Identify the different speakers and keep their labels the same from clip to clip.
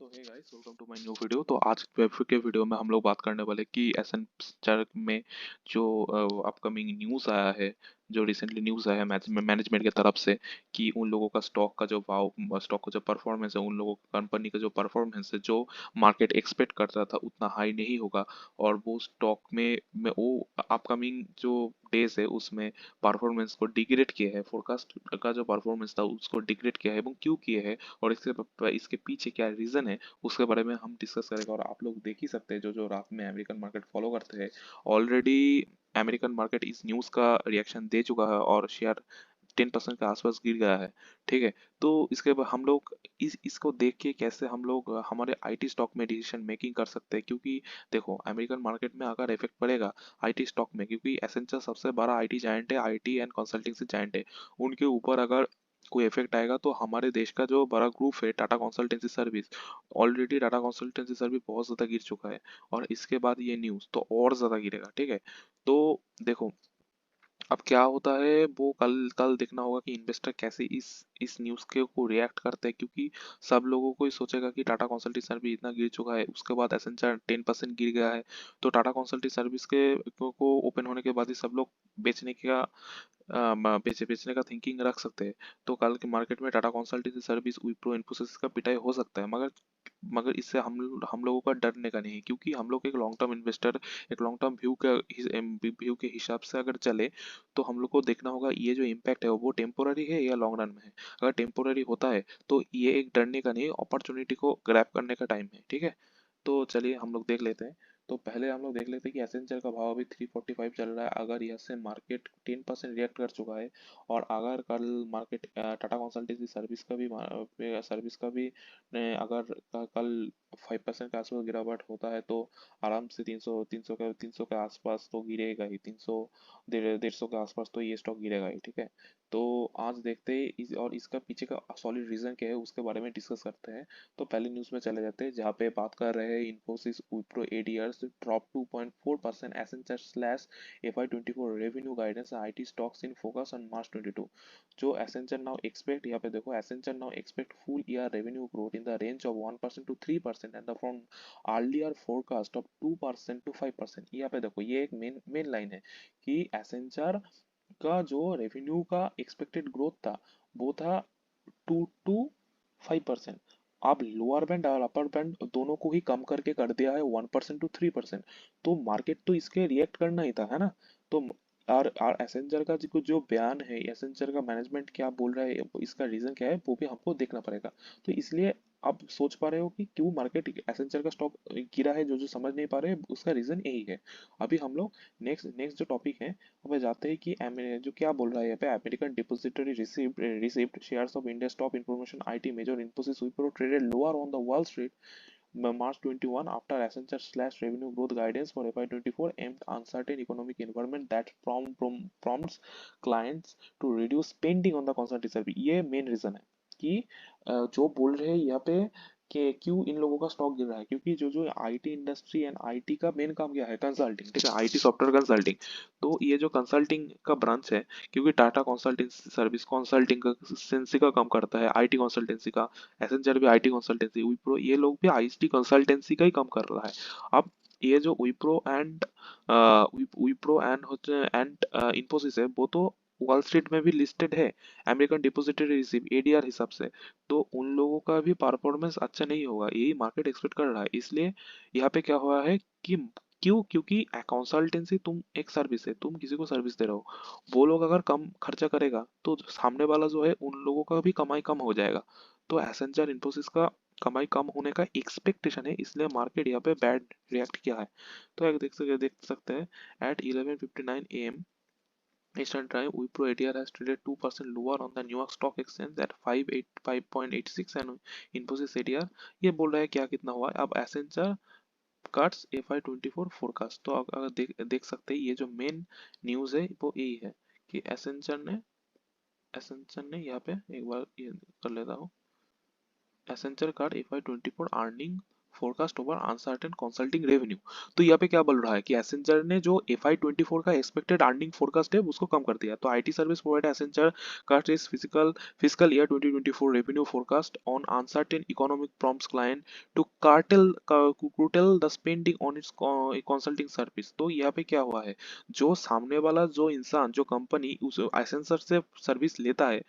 Speaker 1: So hey guys, welcome to my new video. तो आज के वीडियो में हम लोग बात करने वाले कि एसेंचर में जो अपकमिंग न्यूज़ आया है, जो रिसेंटली न्यूज़ आया है मैनेजमेंट की तरफ से कि उन लोगों का स्टॉक का जो भाव, स्टॉक का जो परफॉर्मेंस है, उन लोगों की कंपनी का जो परफॉर्मेंस है, जो मार्केट एक्सपेक्ट करता था उतना हाई नहीं होगा। और वो स्टॉक में वो अपकमिंग जो डेज है उसमें परफॉर्मेंस को डिग्रेड किया है, फोरकास्ट का जो परफॉर्मेंस था उसको डिग्रेड किया है, এবং क्यों किया है और इसके पीछे क्या रीज़न है उसके बारे में हम डिस्कस करेंगे। और आप लोग देख ही सकते हैं, जो जो रात में अमेरिकन मार्केट फॉलो करते हैं, ऑलरेडी अमेरिकन मार्केट इस न्यूज़ का रिएक्शन दे चुका है और शेयर 10% के आसपास गिर गया है। ठीक है। तो इसके बाद हम लोग इसको देख के कैसे हम लोग हमारे आईटी स्टॉक में डिसीजन मेकिंग कर सकते हैं, क्योंकि देखो अमेरिकन मार्केट में अगर इफेक्ट पड़ेगा आईटी स्टॉक में, क्योंकि एसेंचर सबसे बड़ा आईटी जायंट है, आईटी एंड कंसल्टिंग से जायंट है, उनके ऊपर अगर कोई इफेक्ट आएगा तो हमारे देश का जो बड़ा ग्रुप है Tata consultancy service, already Tata consultancy service बहुत ज़्यादा गिर चुका है, और इसके बाद ये न्यूज़ तो और ज़्यादा गिरेगा। ठीक है। तो देखो अब क्या होता है वो कल कल देखना होगा कि इन्वेस्टर कैसे इस न्यूज़ के को रिएक्ट करते हैं, क्योंकि सब लोगों को ही सोचेगा कि टाटा कंसल्टिंग सर्विस इतना गिर चुका है, उसके बाद एसेंचर 10% गिर गया है, तो टाटा कंसल्टिंग सर्विस के को ओपन होने के बाद ही सब लोग बेचने का बेचने का थिंकिंग रख सकते हैं। तो कल के मार्केट में टाटा कंसल्टेंसी सर्विस, विप्रो, इन्फोसिस का पिटाई हो सकता है, मगर मगर इससे हम लोगों का डरने का नहीं है, क्योंकि हम लोग एक लॉन्ग टर्म इन्वेस्टर, एक लॉन्ग टर्म व्यू के हिसाब से अगर चले तो हम लोग को देखना होगा ये जो इम्पैक्ट है वो टेम्पोररी है या लॉन्ग रन में है। अगर टेम्पोररी होता है तो ये एक डरने का नहीं, अपॉर्चुनिटी को ग्रैब करने का टाइम है। ठीक है। तो चलिए हम लोग देख लेते हैं। तो पहले हम लोग देख लेते हैं कि एसेंचर का भाव अभी 345 चल रहा है। अगर यहाँ से मार्केट 10% रिएक्ट कर चुका है, और अगर कल मार्केट टाटा कंसल्टेंसी सर्विस का भी अगर कल 5% के आसपास गिरावट होता है तो आराम से 300 के आसपास तो गिरेगा ही, 300 150 के आसपास तो ये स्टॉक गिरेगा ही। ठीक है। तो आज देखते हैं और इसका पीछे का सॉलिड रीजन क्या है उसके बारे में डिस्कस करते हैं। तो पहले न्यूज़ में चले जाते हैं, जहाँ पे बात कर रहे हैं Infosys Wipro ADRs drop 2.4%, Accenture slash FY24 revenue guidance, IT stocks in focus on March 22। जो एसेंचर नाउ एक्सपेक्ट, यहाँ पे देखो Accenture now expect full year revenue growth in the range of 1% to 3% and from earlier forecast of 2% to 5%। यहाँ पे देखो ये एक main line है कि एसेंचर का जो रेवेन्यू का एक्सपेक्टेड ग्रोथ था वो था 2 to 5%। अब लोअर बैंड और अपर बैंड दोनों को ही कम करके कर दिया है 1% to 3%। तो मार्केट तो इसके रिएक्ट करना ही था, है ना। तो और एसेंचर का जो बयान है, एसेंचर का मैनेजमेंट क्या बोल रहा है, इसका रीजन क्या है वो भी हमको देखना पड़ेगा। तो इसलिए आप सोच पा रहे हो कि क्यों मार्केट एसेंचर का स्टॉक गिरा है, जो जो समझ नहीं पा रहे उसका रीजन यही है। अभी हम लोग नेक्स्ट नेक्स्ट जो टॉपिक है हमें जाते हैं कि जो क्या बोल रहा है यहाँ पे, American depository received shares of India top information IT major Infosys Wipro traded lower on the Wall Street March 21 after Accenture slash revenue growth guidance for FY24 amid uncertain economic environment that prompts clients to reduce spending on the consulting service। ये main reason है कि जो बोल रहे हैं यहाँ पे कि क्यों इन लोगों का स्टॉक गिर रहा है, क्योंकि जो जो आईटी इंडस्ट्री एंड आईटी का मेन काम क्या है, कंसल्टिंग। ठीक है, आईटी सॉफ्टवेयर कंसल्टिंग। तो ये जो कंसल्टिंग का ब्रांच है, क्योंकि टाटा कंसल्टेंसी सर्विस कंसल्टिंग का कंसल्टेंसी का काम करता है, आईटी कंसल्टेंसी का, एसेंचर भी आईटी कंसल्टेंसी, विप्रो ये लोग भी आईटी कंसल्टेंसी का ही काम कर रहा है। अब ये जो विप्रो एंड इन्फोसिस है वो तो वॉल स्ट्रीट में भी लिस्टेड है, अमेरिकन डिपॉजिटरी रिसीव एडीआर हिसाब से। तो उन लोगों का भी परफॉर्मेंस अच्छा नहीं होगा, यही मार्केट एक्सपेक्ट कर रहा है। इसलिए यहाँ पे क्या हुआ है कि क्यों, क्योंकि कंसल्टेंसी तुम एक सर्विस है, तुम किसी को सर्विस दे रहे हो, वो लोग अगर कम खर्चा करेगा तो सामने वाला जो है उन लोगों का भी कमाई कम हो जाएगा। तो एसेंचर इन्फोसिस का कमाई कम होने का एक्सपेक्टेशन है, इसलिए मार्केट यहाँ पे बैड रिएक्ट किया है। तो एक देख सकते हैं eight 11:59 AM Eastern Time, Wipro ADR has traded 2% lower on the New York Stock Exchange at 585.86, and Infosys ADR ये बोल रहा है क्या कितना हुआ है। अब एसेंचर कट्स FY24 फोरकास्ट। तो अगर देख सकते हैं, ये जो मेन न्यूज़ है वो यही है कि एसेंचर ने यहाँ पे एक बार ये कर लेता हूँ, Accenture card FY24 earning forecast over uncertain consulting revenue. तो यहाँ पे क्या बोल रहा है कि एसेंचर ने जो FY24 का एक्सपेक्टेड अर्निंग फोरकास्ट है उसको कम कर दिया। तो IT service provider Accenture cast is physical year 2024 revenue forecast on uncertain economic prompts client to curtail the spending on its consulting service. तो यहाँ पे क्या हुआ है, जो सामने वाला जो इंसान जो कंपनी उस एसेंचर से सर्विस लेता है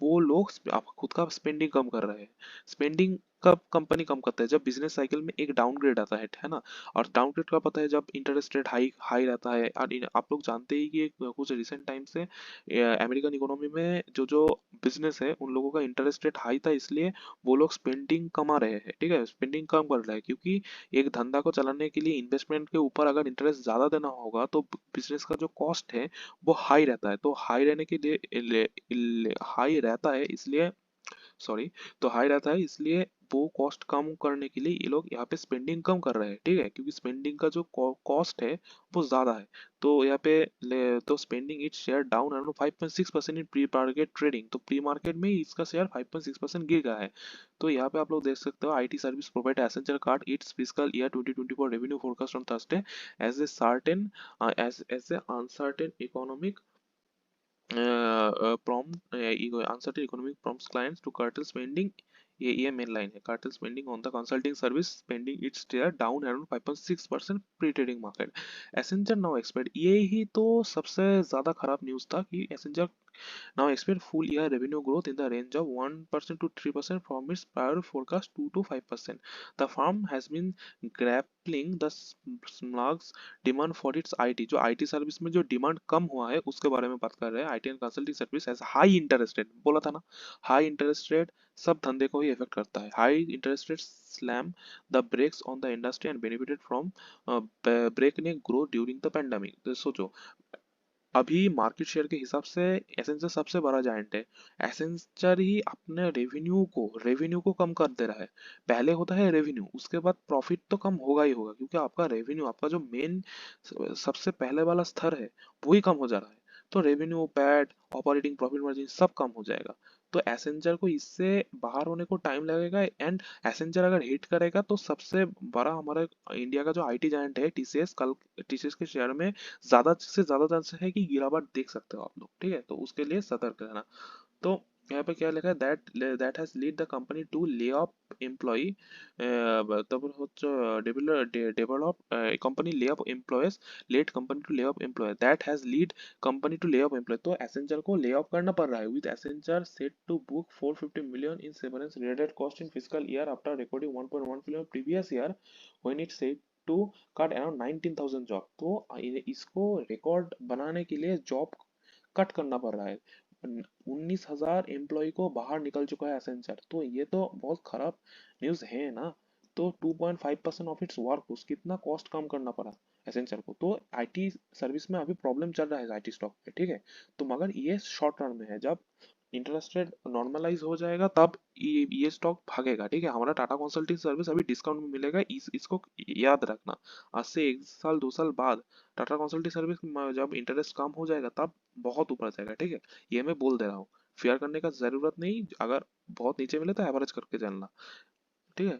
Speaker 1: वो लोग खुद का स्पेंडिंग कम कर रहे हैं। स्पेंडिंग कब कंपनी कम करता है, जब बिजनेस साइकिल में एक डाउनग्रेड आता है ना। और डाउनग्रेड का पता है जब इंटरेस्ट रेट हाई हाई रहता है। और आप लोग जानते ही कि कुछ रिसेंट टाइम से अमेरिकन इकोनॉमी में जो जो बिजनेस है उन लोगों का इंटरेस्ट रेट हाई था, इसलिए वो लोग स्पेंडिंग कमा रहे हैं। ठीक है, स्पेंडिंग कम कर रहे हैं क्योंकि एक धंधा को चलाने के लिए इन्वेस्टमेंट के ऊपर अगर इंटरेस्ट ज्यादा देना होगा तो बिजनेस का जो कॉस्ट है वो हाई रहता है। तो हाई रहने के लिए हाई रहता है इसलिए सॉरी तो हाई रहता है इसलिए वो कॉस्ट कम करने के लिए ये लोग यहाँ पे स्पेंडिंग कम कर रहे हैं। ठीक है, क्योंकि स्पेंडिंग का जो कॉस्ट है वो ज्यादा है। तो यहाँ पे तो spending it share down around 5.6% in pre market trading. तो प्री मार्केट में ही इसका शेयर 5.6% गिर गया है। तो यहाँ पे आप लोग देख सकते हो IT service provide Accenture card its physical year 2024 revenue forecast on Thursday as a certain as a uncertain economic uncertain economic prompts clients to curtail spending। ये मेन लाइन है, curtail spending on the consulting service spending its share down around 5.6% pre trading market. Accenture now expect, ये ही तो सबसे ज्यादा खराब news था कि Accenture now expect full year revenue growth in the range of 1% to 3% from its prior forecast 2 to 5%। The firm has been grappling the sluggish demand for its IT। जो IT service में जो demand कम हुआ है उसके बारे में बात कर रहे हैं। IT and consulting service as high interest rate, बोला था ना, हाई इंटरेस्ट रेट सब धंधे को ही इफेक्ट करता है। High interest rate slam the brakes on the industry and benefited from breakneck growth during the pandemic। तो सोचो अभी मार्केट शेयर के हिसाब से एसेंचर सबसे बड़ा जायंट है। एसेंचर ही अपने रेवेन्यू को कम कर दे रहा है। पहले होता है रेवेन्यू, उसके बाद प्रॉफिट तो कम होगा ही होगा, क्योंकि आपका रेवेन्यू आपका जो मेन सबसे पहले वाला स्तर है वही कम हो जा रहा है। तो revenue, PAT, operating profit margin सब कम हो जाएगा। तो एसेंचर को इससे बाहर होने को टाइम लगेगा। एंड एसेंचर अगर हिट करेगा तो सबसे बड़ा हमारा इंडिया का जो आईटी जायंट है टीसीएस, कल टीसीएस के शेयर में ज्यादा से ज्यादा चांस है कि गिरावट देख सकते हो आप लोग। ठीक है, तो उसके लिए सतर्क रहना। तो यहाँ पे क्या लिखा है, that has lead the company to lay off employee. তারপর হচ্ছে develop company lay off employees, let company to lay off employ, that has lead company to lay off employ. तो एसेंचर को ले ऑफ करना पड़ रहा है, with Accenture set to book 450 million in severance related cost in physical year after recording 1.1 billion previous year when it set to cut around 19,000 job. तो इसको record बनाने के लिए जॉब कट करना पड़ रहा है। 19,000 एम्प्लॉय को बाहर निकल चुका है एसेंचर। तो ये तो बहुत खराब न्यूज है ना। तो 2.5% ऑफ इट्स वर्क कितना कॉस्ट कम करना पड़ा एसेंचर को। तो आईटी सर्विस में अभी प्रॉब्लम चल रहा है आईटी स्टॉक पे। ठीक है, तो मगर ये शॉर्ट टर्म में है, जब इंटरेस्ट रेट नॉर्मलाइज हो जाएगा तब ये स्टॉक भागेगा। ठीक है, हमारा टाटा कंसल्टिंग सर्विस अभी डिस्काउंट में मिलेगा, इसको याद रखना। आज से 1 साल 2 साल बाद टाटा कंसल्टिंग सर्विस जब इंटरेस्ट कम हो जाएगा तब बहुत ऊपर जाएगा। ठीक है, ये मैं बोल दे रहा हूँ, फेयर करने का जरूरत नहीं। अगर बहुत नीचे मिले तो एवरेज करके चलना। ठीक है।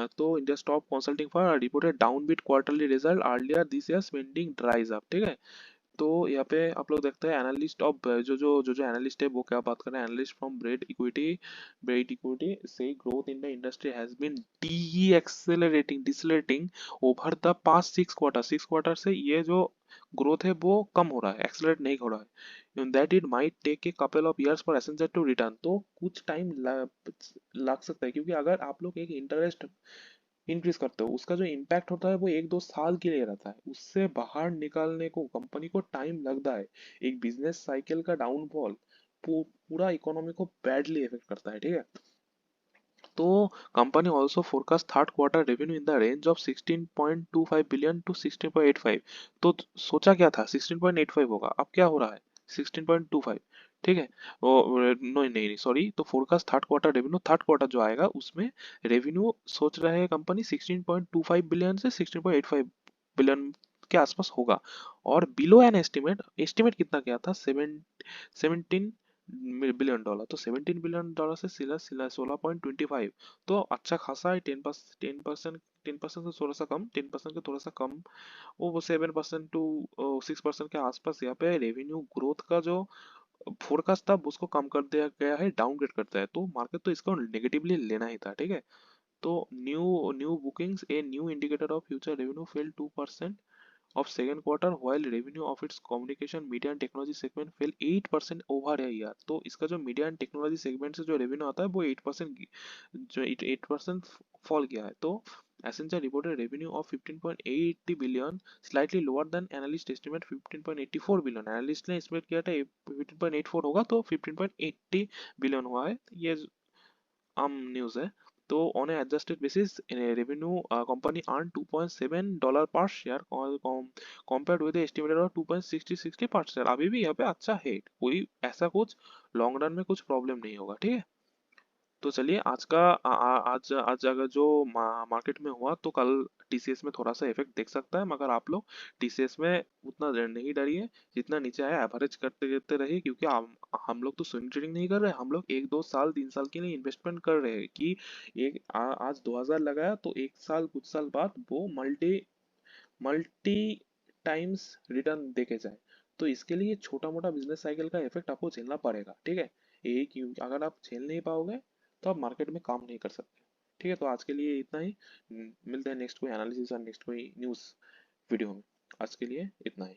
Speaker 1: तो India stock consulting for reported downbeat quarterly result earlier this year spending ड्राइज up. ठीक है, तो यहाँ पे आप लोग देखते हैं एनालिस्ट ऑफ जो एनालिस्ट है वो क्या बात कर रहे हैं। एनालिस्ट फ्रॉम ब्रेड इक्विटी से growth in the industry has been decelerating over the past 6 quarter. 6 quarter से ये जो ग्रोथ है वो कम हो रहा है, एक्सेलरेट नहीं हो रहा है। That it might take a couple of years for Accenture to return. तो कुछ टाइम लग सकता है, क्योंकि अगर आप लोग एक इंटरेस्ट इंक्रीज करते हो उसका जो इम्पैक्ट होता है वो 1 2 साल के लिए रहता है। उससे बाहर निकालने को कंपनी को टाइम लगता है। एक बिजनेस साइकिल का डाउनफॉल पूरा इकोनॉमी को बैडली इफेक्ट करता है। ठीक है, तो company also forecast third quarter revenue in the range of 16.25 billion to 16.85। तो सोचा क्या था 16.85 होगा, अब क्या हो रहा है 16.25। ठीक है, नहीं नहीं सॉरी, तो forecast third quarter revenue, third quarter जो आएगा उसमें रेवेन्यू सोच रहे हैं कंपनी 16.25 बिलियन से 16.85 बिलियन के आसपास होगा। और बिलो एन एस्टिमेट, एस्टिमेट कितना क्या था 17 बिलियन डॉलर, तो 17 बिलियन डॉलर से सिला सिला 16.25, तो अच्छा खासा है। 10%, 10% से थोड़ा सा कम, 10% के थोड़ा सा कम, वो 7% टू 6% के आसपास यहाँ पे रेवेन्यू ग्रोथ का जो फोरकास्ट था उसको कम कर दिया गया है, डाउनग्रेड करता है, तो मार्केट तो इसको नेगेटिवली लेना ही था, ठीक है। तो new new bookings a new indicator of future revenue fail 2% of second quarter while revenue of its communication media and technology segment fell 8% over a year। तो इसका जो मीडिया एंड टेक्नोलॉजी सेगमेंट से जो रेवेन्यू आता है वो 8% जो 8% fall गया है। तो Accenture reported revenue of 15.80 billion, slightly lower than analyst estimate 15.84 billion। Analyst ने एस्टिमेट किया था 15.84 होगा, तो 15.80 बिलियन हुआ है, ये आम न्यूज़ है। तो on adjusted basis revenue company earn $2.7 पर share compared with the estimated of 2.60 पर शेयर। अभी भी यहाँ पे अच्छा है, कोई ऐसा कुछ लॉन्ग रन में कुछ प्रॉब्लम नहीं होगा, ठीक है। तो चलिए आज का आज आज अगर जो मार्केट में हुआ, तो कल टीसीएस में थोड़ा सा इफेक्ट देख सकता है, मगर आप लोग टीसीएस में उतना नहीं डरिए, जितना नीचे आया एवरेज करते करते रहिए, क्योंकि हम लोग तो स्विंग ट्रेडिंग नहीं कर रहे, हम लोग 1 2 साल 3 साल के लिए इन्वेस्टमेंट कर रहे हैं कि आज 2000 लगाया तो एक साल कुछ साल बाद वो मल्टी मल्टी टाइम्स रिटर्न देके जाए। तो इसके लिए छोटा मोटा बिजनेस साइकिल का इफेक्ट आपको झेलना पड़ेगा, ठीक है। एक अगर आप झेल नहीं पाओगे तो आप मार्केट में काम नहीं कर सकते, ठीक है। तो आज के लिए इतना ही। मिलते हैं नेक्स्ट कोई एनालिसिस और नेक्स्ट कोई न्यूज़ वीडियो में। आज के लिए इतना ही।